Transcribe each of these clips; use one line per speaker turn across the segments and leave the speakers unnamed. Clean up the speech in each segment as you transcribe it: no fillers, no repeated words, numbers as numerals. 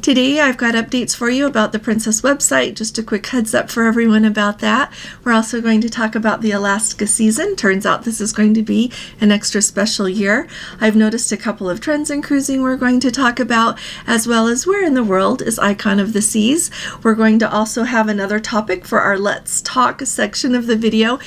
Today I've got updates for you about the Princess website, just a quick heads up for everyone about that. We're also going to talk about the Alaska season. Turns out this is going to be an extra special year. I've noticed a couple of trends in cruising we're going to talk about, as well as where in the world is Icon of the Seas. We're going to also have another topic for our Let's Talk section of the video.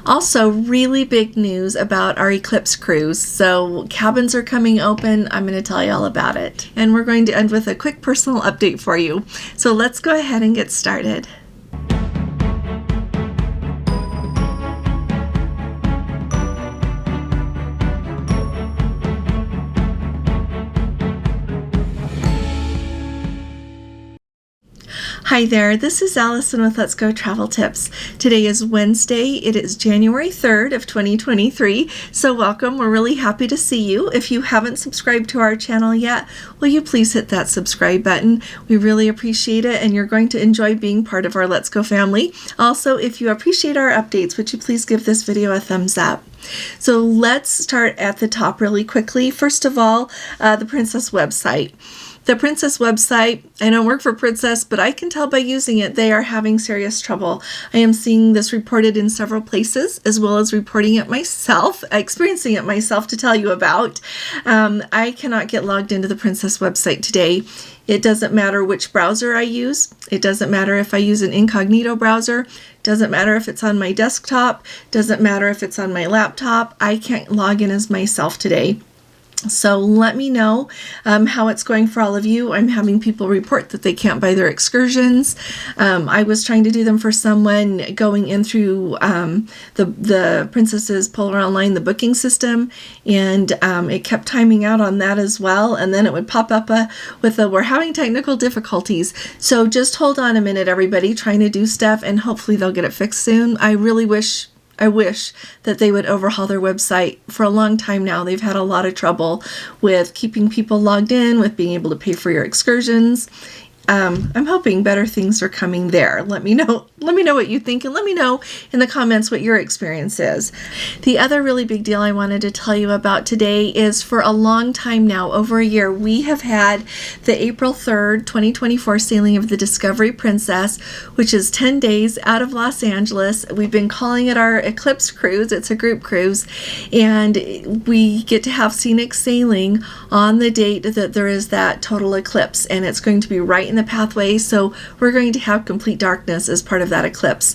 Also, really big news about our Eclipse cruise. So cabins are coming open. I'm going to tell you all about it. And we're going to end with a quick personal update for you. So let's go ahead and get started. Hi there, this is Allison with Let's Go Travel Tips. Today is Wednesday. It is January 3rd of 2023. So welcome. We're really happy to see you. If you haven't subscribed to our channel yet, will you please hit that subscribe button? We really appreciate it, and you're going to enjoy being part of our Let's Go family. Also, if you appreciate our updates, would you please give this video a thumbs up? So let's start at the top really quickly. First of all, the Princess website. The Princess website, I don't work for Princess, but I can tell by using it, they are having serious trouble. I am seeing this reported in several places, as well as reporting it myself, experiencing it myself to tell you about. I cannot get logged into the Princess website today. It doesn't matter which browser I use. It doesn't matter if I use an incognito browser. Doesn't matter if it's on my desktop. Doesn't matter if it's on my laptop. I can't log in as myself today. So let me know how it's going for all of you. I'm having people report that they can't buy their excursions. I was trying to do them for someone going in through the Princess's Polar Online, the booking system, and it kept timing out on that as well. And then it would pop up with we're having technical difficulties. So just hold on a minute, everybody, trying to do stuff, and hopefully they'll get it fixed soon. I wish that they would overhaul their website. For a long time now, they've had a lot of trouble with keeping people logged in, with being able to pay for your excursions. I'm hoping better things are coming there. Let me know what you think, and let me know in the comments what your experience is. The other really big deal I wanted to tell you about today is, for a long time now, over a year, we have had the April 3rd, 2024 sailing of the Discovery Princess, which is 10 days out of Los Angeles. We've been calling it our Eclipse cruise. It's a group cruise, and we get to have scenic sailing on the date that there is that total eclipse, and it's going to be right in the pathway, so we're going to have complete darkness as part of that eclipse.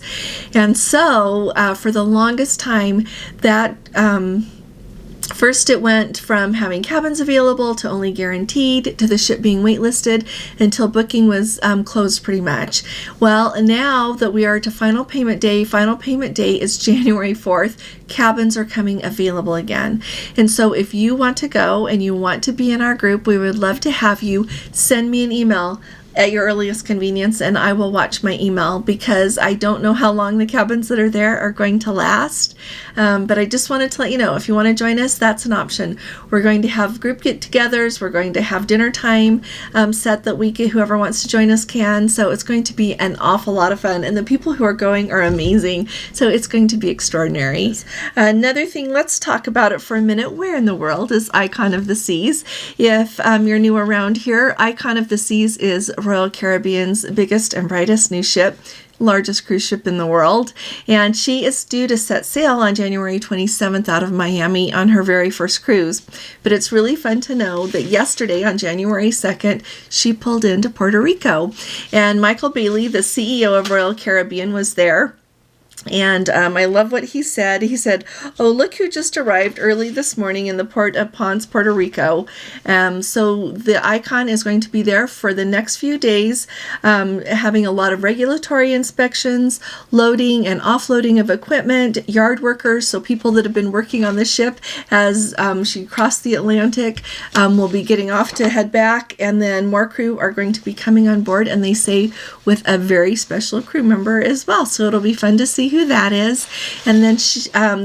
And so for the longest time, that first it went from having cabins available to only guaranteed, to the ship being waitlisted, until booking was closed pretty much. Well, now that we are to final payment day is January 4th, cabins are coming available again. And so if you want to go and you want to be in our group, we would love to have you. Send me an email at your earliest convenience, and I will watch my email, because I don't know how long the cabins that are there are going to last. But I just wanted to let you know, if you want to join us, that's an option. We're going to have group get-togethers. We're going to have dinner time set that week. Whoever wants to join us can. So it's going to be an awful lot of fun, and the people who are going are amazing. So it's going to be extraordinary. Another thing, let's talk about it for a minute. Where in the world is Icon of the Seas? If you're new around here, Icon of the Seas is Royal Caribbean's biggest and brightest new ship, largest cruise ship in the world, and she is due to set sail on January 27th out of Miami on her very first cruise. But it's really fun to know that yesterday, on January 2nd, she pulled into Puerto Rico, and Michael Bailey, the CEO of Royal Caribbean, was there. And I love what he said. He said, "Oh, look who just arrived early this morning in the port of Ponce, Puerto Rico." So the Icon is going to be there for the next few days, having a lot of regulatory inspections, loading and offloading of equipment, yard workers, so people that have been working on the ship as she crossed the Atlantic will be getting off to head back, and then more crew are going to be coming on board, and they say with a very special crew member as well. So it'll be fun to see who that is. And then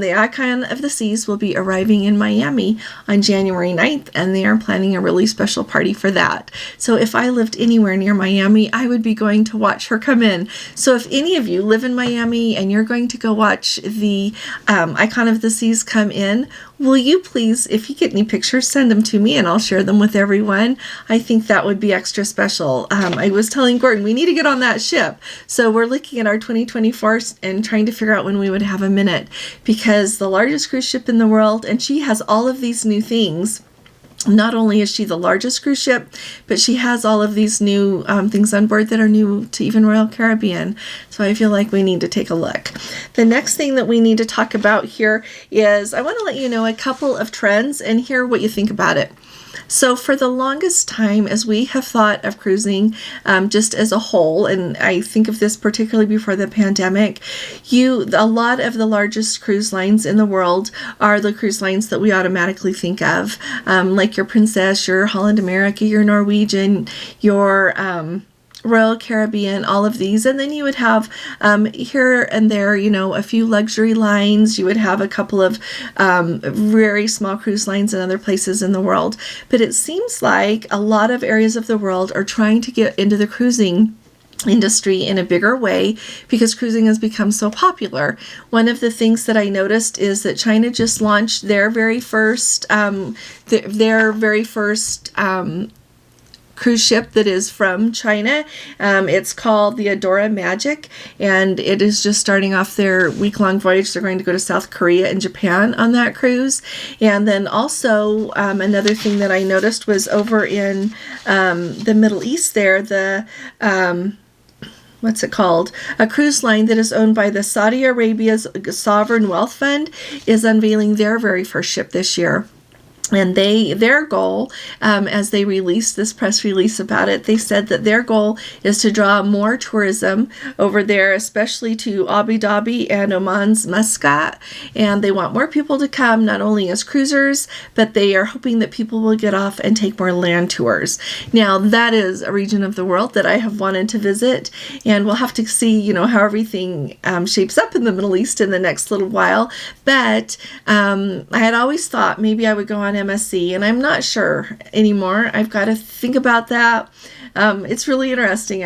the Icon of the Seas will be arriving in Miami on January 9th, and they are planning a really special party for that. So if I lived anywhere near Miami, I would be going to watch her come in. So if any of you live in Miami and you're going to go watch the Icon of the Seas come in, Will you please, if you get any pictures, send them to me and I'll share them with everyone. I think that would be extra special. I was telling Gordon, we need to get on that ship. So we're looking at our 2024 and trying to figure out when we would have a minute, because the largest cruise ship in the world, and she has all of these new things. Not only is she the largest cruise ship, but she has all of these new things on board that are new to even Royal Caribbean. So I feel like we need to take a look. The next thing that we need to talk about here is I want to let you know a couple of trends and hear what you think about it. So for the longest time, as we have thought of cruising just as a whole, and I think of this particularly before the pandemic, a lot of the largest cruise lines in the world are the cruise lines that we automatically think of, like your Princess, your Holland America, your Norwegian, your Royal Caribbean, all of these. And then you would have here and there, a few luxury lines. You would have a couple of very small cruise lines in other places in the world. But it seems like a lot of areas of the world are trying to get into the cruising industry in a bigger way because cruising has become so popular. One of the things that I noticed is that China just launched their very first cruise ship that is from China. It's called the Adora Magic, and it is just starting off their week-long voyage. They're going to go to South Korea and Japan on that cruise. And then also another thing that I noticed was over in the Middle East there, what's it called? A cruise line that is owned by the Saudi Arabia's Sovereign Wealth Fund is unveiling their very first ship this year. And their goal, as they released this press release about it, they said that their goal is to draw more tourism over there, especially to Abu Dhabi and Oman's Muscat. And they want more people to come, not only as cruisers, but they are hoping that people will get off and take more land tours. Now, that is a region of the world that I have wanted to visit, and we'll have to see, how everything shapes up in the Middle East in the next little while. But I had always thought maybe I would go on MSC, and I'm not sure anymore. I've got to think about that. It's really interesting.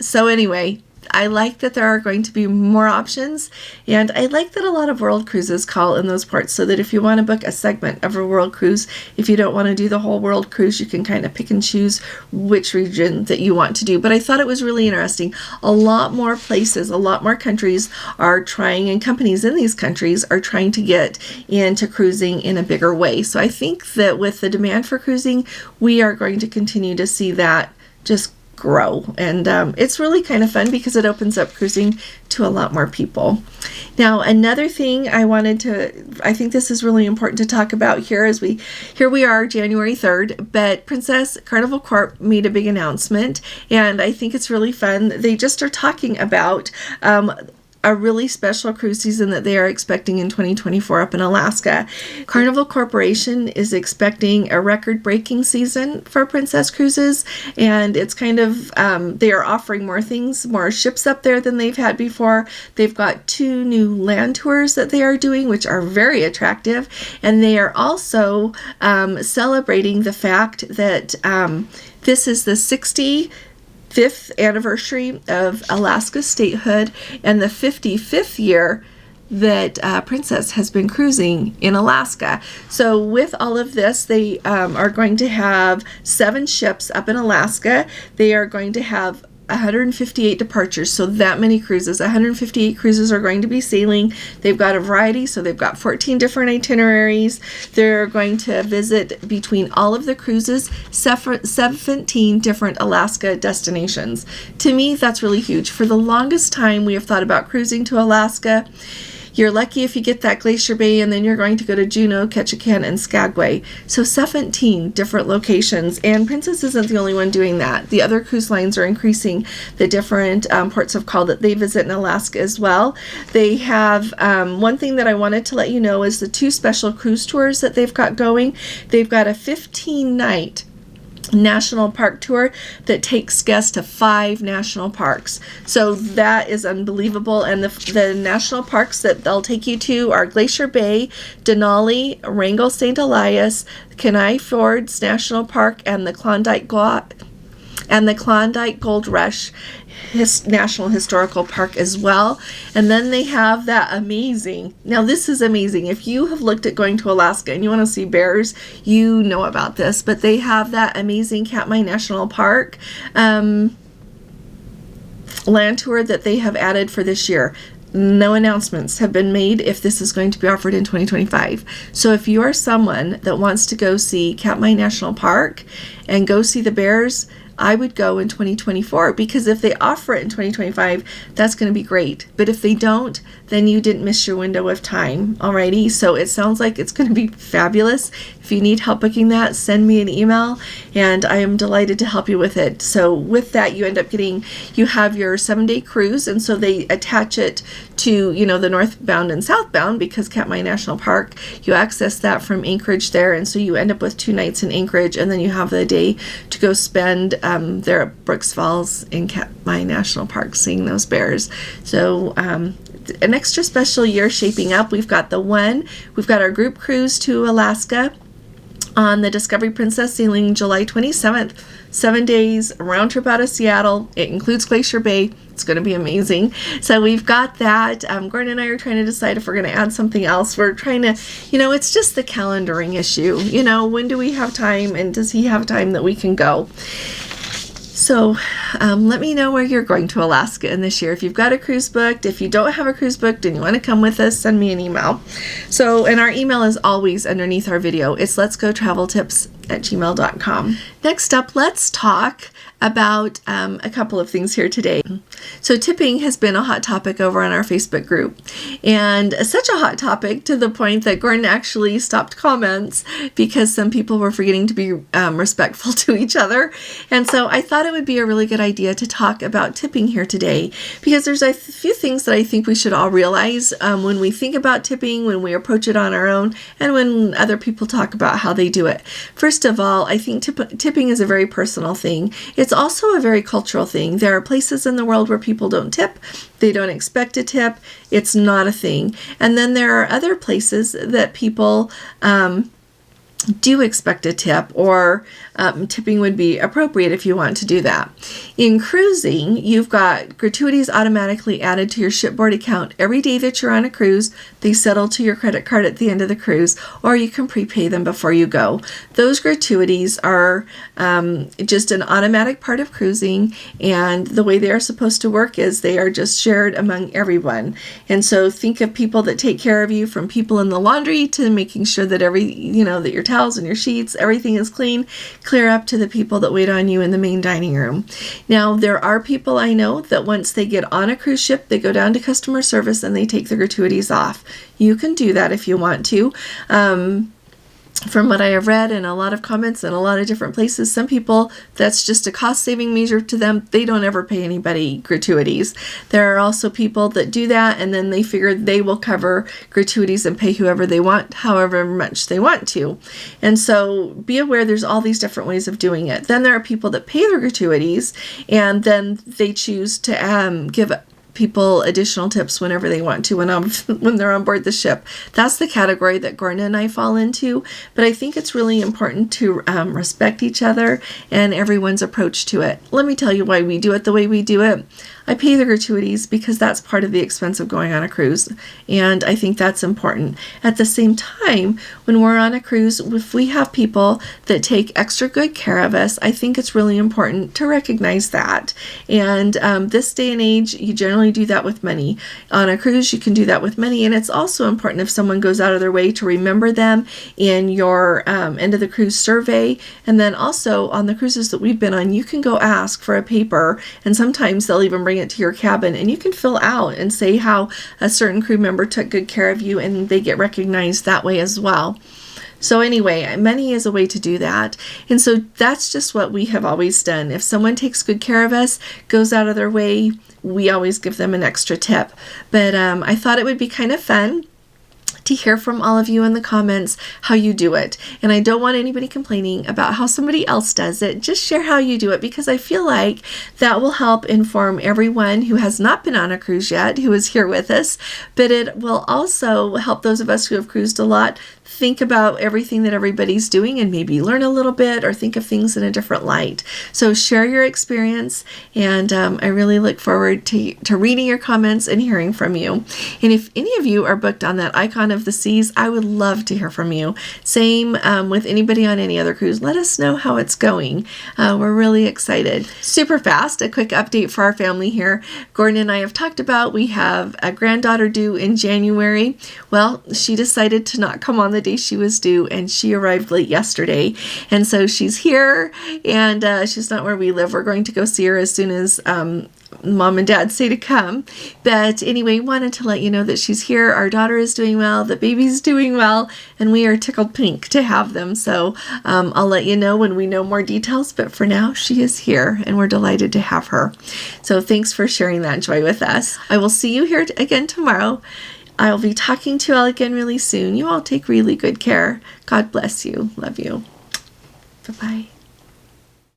So anyway, I like that there are going to be more options, and I like that a lot of world cruises call in those ports, so that if you want to book a segment of a world cruise, if you don't want to do the whole world cruise, you can kind of pick and choose which region that you want to do. But I thought it was really interesting. A lot more places, a lot more countries are trying, and companies in these countries are trying to get into cruising in a bigger way. So I think that with the demand for cruising, we are going to continue to see that just grow, and it's really kind of fun because it opens up cruising to a lot more people. Now, another thing I think this is really important to talk about here we are January 3rd, but Princess Carnival Corp made a big announcement, and I think it's really fun. They just are talking about a really special cruise season that they are expecting in 2024 up in Alaska. Carnival Corporation is expecting a record-breaking season for Princess Cruises, and it's kind of, they are offering more things, more ships up there than they've had before. They've got 2 new land tours that they are doing, which are very attractive, and they are also celebrating the fact that this is the 65th anniversary of Alaska's statehood and the 55th year that Princess has been cruising in Alaska. So with all of this, they are going to have 7 ships up in Alaska. They are going to have 158 departures, so that many cruises. 158 cruises are going to be sailing. They've got a variety, so they've got 14 different itineraries. They're going to visit, between all of the cruises, 17 different Alaska destinations. To me, that's really huge. For the longest time, we have thought about cruising to Alaska. You're lucky if you get that Glacier Bay, and then you're going to go to Juneau, Ketchikan, and Skagway. So 17 different locations, and Princess isn't the only one doing that. The other cruise lines are increasing the different ports of call that they visit in Alaska as well. They have, one thing that I wanted to let you know is the 2 special cruise tours that they've got going. They've got a 15-night national park tour that takes guests to 5 national parks. So that is unbelievable. And the national parks that they'll take you to are Glacier Bay, Denali, Wrangell St. Elias, Kenai Fjords National Park, and the Klondike and the Klondike Gold Rush National Historical Park as well. And then they have that amazing, now this is amazing, if you have looked at going to Alaska and you want to see bears, you know about this, but they have that amazing Katmai National Park land tour that they have added for this year. No announcements have been made if this is going to be offered in 2025. So if you are someone that wants to go see Katmai National Park and go see the bears, I would go in 2024, because if they offer it in 2025, that's going to be great. But if they don't, then you didn't miss your window of time. Alrighty, so it sounds like it's going to be fabulous. If you need help booking that, send me an email, and I am delighted to help you with it. So with that, you end up getting, you have your 7-day cruise, and so they attach it to, the northbound and southbound, because Katmai National Park, you access that from Anchorage there, and so you end up with 2 nights in Anchorage, and then you have the day to go spend there at Brooks Falls in Katmai National Park seeing those bears. So an extra special year shaping up. We've got our group cruise to Alaska on the Discovery Princess, sailing July 27th, 7 days, round trip out of Seattle. It includes Glacier Bay. It's going to be amazing. So we've got that. Gordon and I are trying to decide if we're going to add something else. We're trying to, it's just the calendaring issue. When do we have time, and does he have time that we can go? So let me know where you're going to Alaska in this year. If you've got a cruise booked, if you don't have a cruise booked and you want to come with us, send me an email. So, and our email is always underneath our video. It's letsgotraveltips@gmail.com. Next up, let's talk about a couple of things here today. So tipping has been a hot topic over on our Facebook group, and such a hot topic to the point that Gordon actually stopped comments because some people were forgetting to be respectful to each other. And so I thought it would be a really good idea to talk about tipping here today, because there's a few things that I think we should all realize when we think about tipping, when we approach it on our own, and when other people talk about how they do it. First of all, I think tipping is a very personal thing. It's also a very cultural thing. There are places in the world where people don't tip. They don't expect a tip. It's not a thing. And then there are other places that people do expect a tip, or tipping would be appropriate if you want to do that. In cruising, you've got gratuities automatically added to your shipboard account every day that you're on a cruise. They settle to your credit card at the end of the cruise, or you can prepay them before you go. Those gratuities are just an automatic part of cruising, and the way they are supposed to work is they are just shared among everyone. And so think of people that take care of you, from people in the laundry to making sure that that your towels and your sheets, everything is clean, clear up to the people that wait on you in the main dining room. Now, there are people I know that once they get on a cruise ship, they go down to customer service and they take the gratuities off. You can do that if you want to. From what I have read in a lot of comments in a lot of different places, some people, that's just a cost-saving measure to them. They don't ever pay anybody gratuities. There are also people that do that, and then they figure they will cover gratuities and pay whoever they want, however much they want to. And so be aware there's all these different ways of doing it. Then there are people that pay their gratuities, and then they choose to give people additional tips whenever they want to when they're on board the ship. That's the category that Gordon and I fall into, but I think it's really important to respect each other and everyone's approach to it. Let me tell you why we do it the way we do it. I pay the gratuities because that's part of the expense of going on a cruise, and I think that's important. At the same time, when we're on a cruise, if we have people that take extra good care of us, I think it's really important to recognize that. And this day and age, you generally do that with money. On a cruise, you can do that with money, and it's also important if someone goes out of their way to remember them in your end of the cruise survey. And then also on the cruises that we've been on, you can go ask for a paper, and sometimes they'll even bring it to your cabin, and you can fill out and say how a certain crew member took good care of you, and they get recognized that way as well. So anyway, money is a way to do that. And so that's just what we have always done. If someone takes good care of us, goes out of their way, we always give them an extra tip. But I thought it would be kind of fun to hear from all of you in the comments how you do it. And I don't want anybody complaining about how somebody else does it. Just share how you do it, because I feel like that will help inform everyone who has not been on a cruise yet, who is here with us. But it will also help those of us who have cruised a lot think about everything that everybody's doing and maybe learn a little bit or think of things in a different light. So share your experience, and I really look forward to reading your comments and hearing from you. And if any of you are booked on that Icon of the Seas, I would love to hear from you. Same with anybody on any other cruise. Let us know how it's going. We're really excited. Super fast, a quick update for our family here. Gordon and I have talked about we have a granddaughter due in January. Well, she decided to not come on the day she was due, and she arrived late yesterday. And so she's here, and she's not where we live. We're going to go see her as soon as Mom and Dad say to come. But anyway, wanted to let you know that she's here. Our daughter is doing well, the baby's doing well, and we are tickled pink to have them. So I'll let you know when we know more details, but for now she is here and we're delighted to have her. So thanks for sharing that joy with us. I will see you here again tomorrow. I'll be talking to you all again really soon. You all take really good care. God bless you. Love you. Bye-bye.